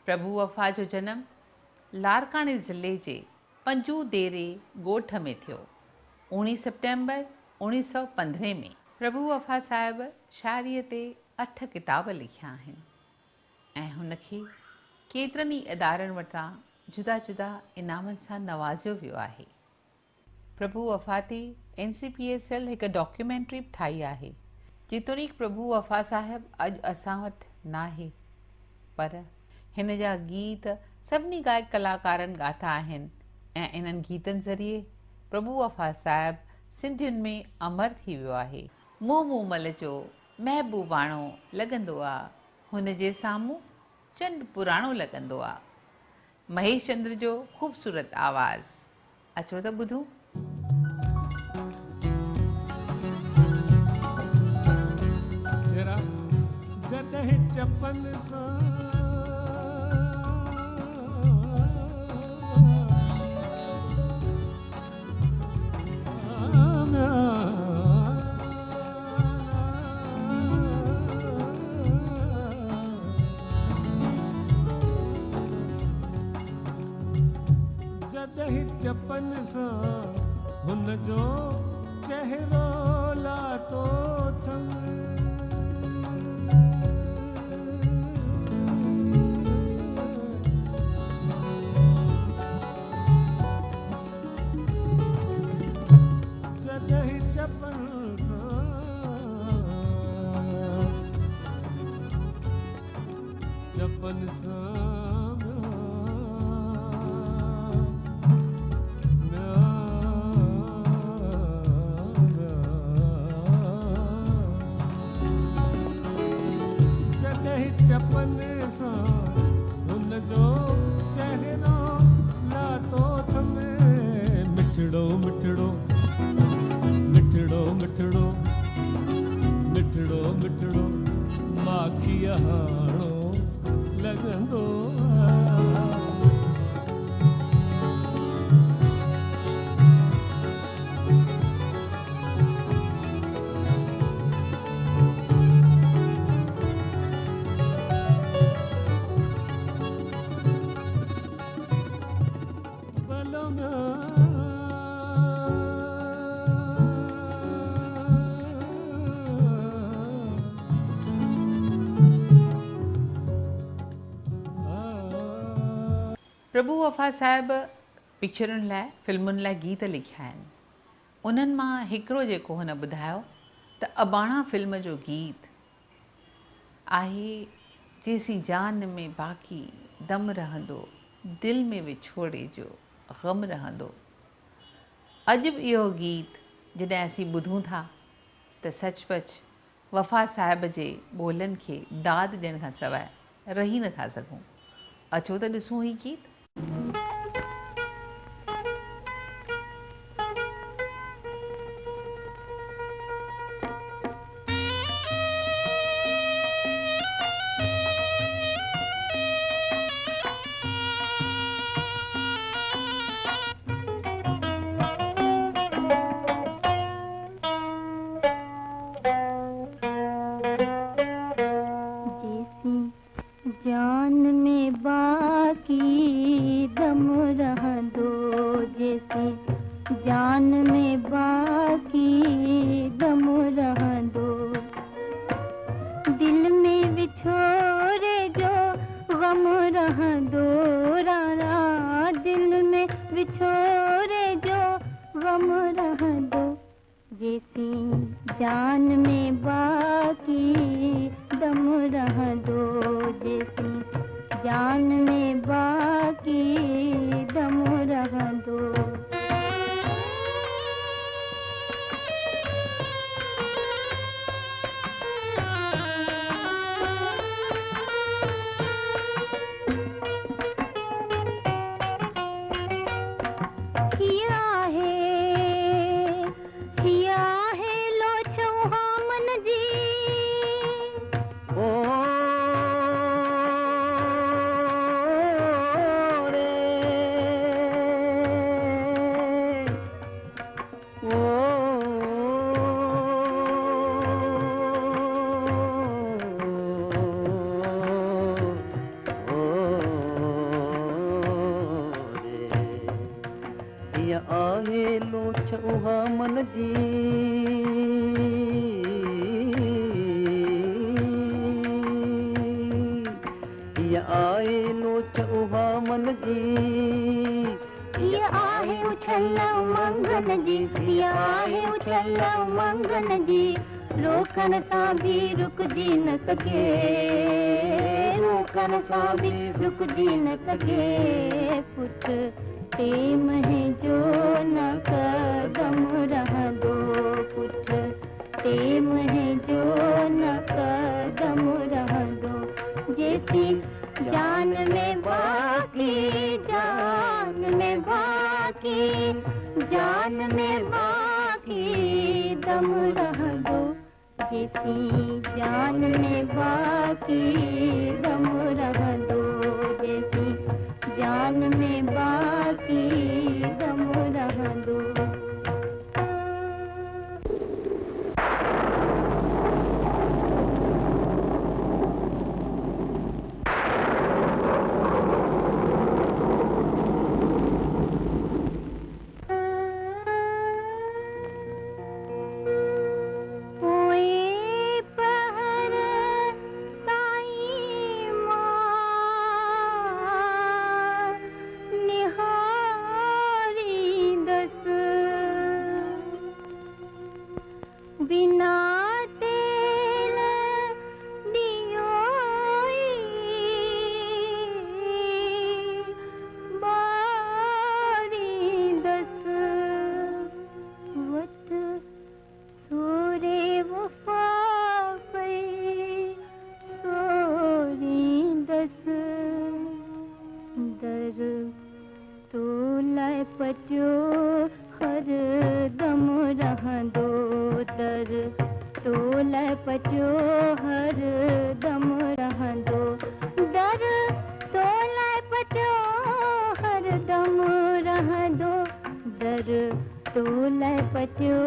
प्रभु वफ़ा जो जनम लारकाणे ज़िले जे पंजू देरे ॻोठ में थियो 19 सितंबर 1915 में। प्रभु वफ़ा साहिब शाइरीअ ते 8 किताब लिखिया आहिनि ऐं हुनखे केतिरनि ई इदारनि वटां जुदा जुदा इनामनि सां नवाज़ियो वियो आहे। प्रभु वफ़ा ते NCPSL हिकु डॉक्यूमेंट्री बि ठाही आहे। जेतोणीकि प्रभु वफ़ा साहिब अॼु असां वटि न आहे, पर हिन जा गीत सभिनी गायक कलाकारनि ॻाथा आहिनि ऐं इन्हनि गीतनि ज़रिए प्रभु वफ़ा साहिब सिंधियुनि में अमर थी वियो आहे। मूं मूमल जो महबूबाणो लॻंदो आहे, हुन जे साम्हूं चंड पुराणो लॻंदो आहे। महेश चंद्र जो ख़ूबसूरत आवाज़, अचो त ॿुधूं। जॾहिं चपन सां जॾहिं चपन सां हुन जो चहिरो लातो थम प्रभु वफ़ा साहिब पिक्चरुनि लाइ, फिल्मुनि लाइ गीत लिखिया आहिनि। उन्हनि मां हिकिड़ो जेको हुन ॿुधायो त अबाणा फिल्म जो गीत आहे, जेसी जान में बाक़ी दम रहंदो, दिल में विछोड़े जो ग़म रहंदो। अॼु बि इहो गीत जॾहिं असीं ॿुधूं था त सचपच वफ़ा साहिब जे ॿोलनि खे दाद ॾियण खां सवाइ रही नथा सघूं। अचो त ॾिसूं ही गीत। जान में बाकी दम रहंदो, जैसे जान में बाकी दम रहंदो, दिल में विछोरे जो गम रहंदो, रारा दिल में विछोरे जो गम रहंदो, जैसे जान में बाकी दम रहंदो, जैसी जान में बाकी दम रहंदो। हिया है लो छौहा मन जी, ओ उहा मन जी या आए लोच उहा मन जी ये आहे उछल उमंगन जी, ये आहे उछल उमंगन जी, रोकण सां भी रुकजी न सके, रोकण सां भी रुकजी न सके, पुठ ते मुंहिंजो न कदम रहंदो, पुठ ते मुंहिंजो न कदम रहंदो, जेसी जान में बाकी, जान में बाकी, जान में बाकी दम रहंदो, जेसी जान में बाकी दम रहंदो, जेसी जान में बाकी दम रहंदो। बिना तेल दियोई बारी दस वट सोरे वफा पई सोरी दस दर तो लाइ पटियो हर दम रहंदो, दर तो लाइ पटियो हर दम रहंदो, दर तो लाइ पटियो हर दम रहंदो, दर तो लाइ पटियो